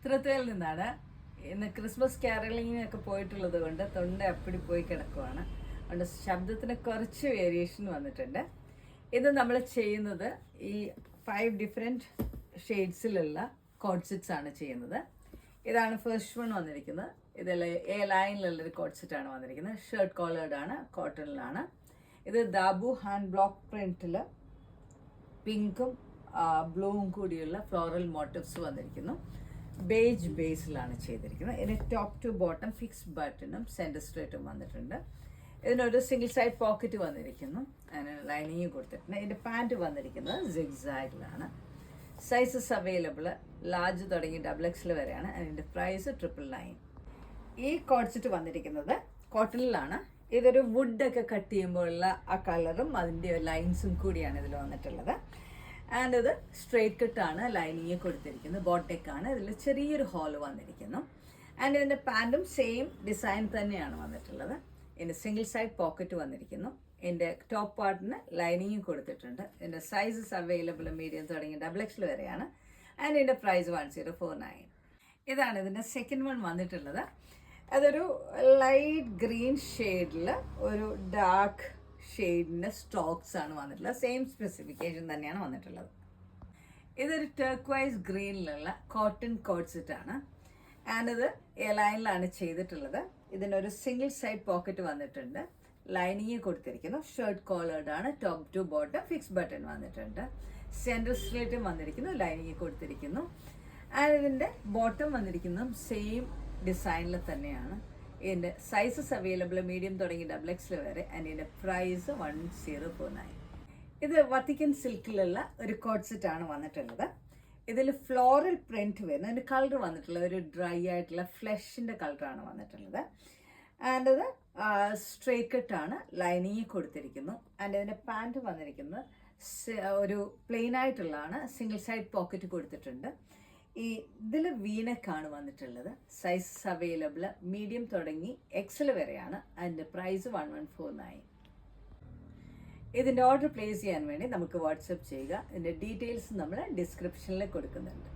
തൃത്തയിൽ നിന്നാണ്. ഇന്ന് ക്രിസ്മസ് ക്യാരലിങ്ങിനൊക്കെ പോയിട്ടുള്ളത് കൊണ്ട് തൊണ്ട അപ്പിടി പോയി കിടക്കുവാണ്. അതുകൊണ്ട് ശബ്ദത്തിന് കുറച്ച് വേരിയേഷൻ വന്നിട്ടുണ്ട്. ഇത് നമ്മൾ ചെയ്യുന്നത് ഈ 5 ഡിഫറെൻറ്റ് ഷെയ്ഡ്സിലുള്ള കോഡ് സെറ്റ്സ് ആണ് ചെയ്യുന്നത്. ഇതാണ് ഫസ്റ്റ് വൺ വന്നിരിക്കുന്നത്. ഇതിൽ എ ലൈനിലുള്ളൊരു കോഡ് സെറ്റാണ് വന്നിരിക്കുന്നത്. ഷർട്ട് കോളേർഡാണ്, കോട്ടണിലാണ്. ഇത് ദാബു ഹാൻഡ് ബ്ലോക്ക് പ്രിൻറ്റിൽ പിങ്കും ബ്ലൂവും കൂടിയുള്ള ഫ്ലോറൽ മോട്ടീവ്സ് വന്നിരിക്കുന്നു. ബേജ് ബേസിലാണ് ചെയ്തിരിക്കുന്നത്. ഇതിന് ടോപ്പ് ടു ബോട്ടം ഫിക്സ് ബട്ടണും സെൻറ്റർ സ്ട്രേറ്റും വന്നിട്ടുണ്ട്. ഇതിനൊരു സിംഗിൾ സൈഡ് പോക്കറ്റ് വന്നിരിക്കുന്നു. അതിന് ലൈനിങ് കൊടുത്തിട്ടുണ്ട്. ഇതിൻ്റെ പാൻറ്റ് വന്നിരിക്കുന്നത് സിഗ്സാഗിലാണ്. സൈസസ് അവൈലബിൾ ലാർജ് തുടങ്ങി XXL വരെയാണ്. അതിൻ്റെ പ്രൈസ് 999. ഈ കോഡ് സെറ്റ് വന്നിരിക്കുന്നത് കോട്ടണിലാണ്. ഇതൊരു വുഡൊക്കെ കട്ട് ചെയ്യുമ്പോഴുള്ള ആ കളറും അതിൻ്റെ ലൈൻസും കൂടിയാണ് ഇതിൽ വന്നിട്ടുള്ളത്. ആൻഡ് ഇത് സ്ട്രെയിറ്റ് കട്ടാണ്, ലൈനിങ് കൊടുത്തിരിക്കുന്നത്. ബോട്ടെക്കാണ്. ഇതിൽ ചെറിയൊരു ഹോള് വന്നിരിക്കുന്നു. ആൻഡ് ഇതിൻ്റെ പാൻറ്റും സെയിം ഡിസൈൻ തന്നെയാണ് വന്നിട്ടുള്ളത്. ഇതിൻ്റെ സിംഗിൾ സൈഡ് പോക്കറ്റ് വന്നിരിക്കുന്നു. ഇതിൻ്റെ ടോപ്പ് പാർട്ടിന് ലൈനിങ് കൊടുത്തിട്ടുണ്ട്. ഇതിൻ്റെ സൈസസ് അവൈലബിൾ മീഡിയം തുടങ്ങി XXL വരെയാണ്. ആൻഡ് ഇതിൻ്റെ പ്രൈസ് 1049. ഇതാണ് ഇതിൻ്റെ സെക്കൻഡ് വൺ വന്നിട്ടുള്ളത്. അതൊരു ലൈറ്റ് ഗ്രീൻ ഷെയ്ഡിൽ ഒരു ഡാർക്ക് ഷെയ്ഡിൻ്റെ സ്റ്റോക്സ് ആണ് വന്നിട്ടുള്ളത്. സെയിം സ്പെസിഫിക്കേഷൻ തന്നെയാണ് വന്നിട്ടുള്ളത്. ഇതൊരു ടർക്വൈസ് ഗ്രീനിലുള്ള കോട്ടൺ കോഡ് സെറ്റാണ്. ആൻഡ് ഇത് എ ലൈനിലാണ് ചെയ്തിട്ടുള്ളത്. ഇതിനൊരു സിംഗിൾ സൈഡ് പോക്കറ്റ് വന്നിട്ടുണ്ട്. ലൈനിങ് കൊടുത്തിരിക്കുന്നു. ഷർട്ട് കോളേർഡാണ്. Top to bottom fix button വന്നിട്ടുണ്ട്. സെൻറ്റർ സ്ട്രേറ്റും വന്നിരിക്കുന്നു. ലൈനിങ് കൊടുത്തിരിക്കുന്നു. ആൻഡ് ഇതിൻ്റെ ബോട്ടം വന്നിരിക്കുന്നതും സെയിം ഡിസൈനിൽ തന്നെയാണ്. ഇതിൻ്റെ സൈസസ് അവൈലബിൾ മീഡിയം തുടങ്ങി XXL വരെ. ആൻഡ് ഇതിൻ്റെ പ്രൈസ് 1049. ഇത് വത്തിക്കൻ സിൽക്കിലുള്ള ഒരു കോഡ് സെറ്റാണ് വന്നിട്ടുള്ളത്. ഇതിൽ ഫ്ലോറൽ പ്രിൻറ്റ് വരുന്നത്. അതിൻ്റെ കളർ വന്നിട്ടുള്ളത് ഒരു ഡ്രൈ ആയിട്ടുള്ള ഫ്ലഷിൻ്റെ കളറാണ് വന്നിട്ടുള്ളത്. ആൻഡ് ഇത് സ്ട്രെയിറ്റ് കട്ടാണ്. ലൈനിങ് കൊടുത്തിരിക്കുന്നു. ആൻഡ് ഇതിൻ്റെ പാൻറ്റ് വന്നിരിക്കുന്നത് ഒരു പ്ലെയിൻ ആയിട്ടുള്ളതാണ്. സിംഗിൾ സൈഡ് പോക്കറ്റ് കൊടുത്തിട്ടുണ്ട്. ഈ ഇതിൽ വീനക്കാണ് വന്നിട്ടുള്ളത്. സൈസസ് അവൈലബിൾ മീഡിയം തുടങ്ങി XL വരെയാണ്. അതിൻ്റെ പ്രൈസ് 1149. ഇതിൻ്റെ ഓർഡർ പ്ലേസ് ചെയ്യാൻ വേണ്ടി നമുക്ക് വാട്സപ്പ് ചെയ്യുക. ഇതിൻ്റെ ഡീറ്റെയിൽസ് നമ്മൾ ഡിസ്ക്രിപ്ഷനിൽ കൊടുക്കുന്നുണ്ട്.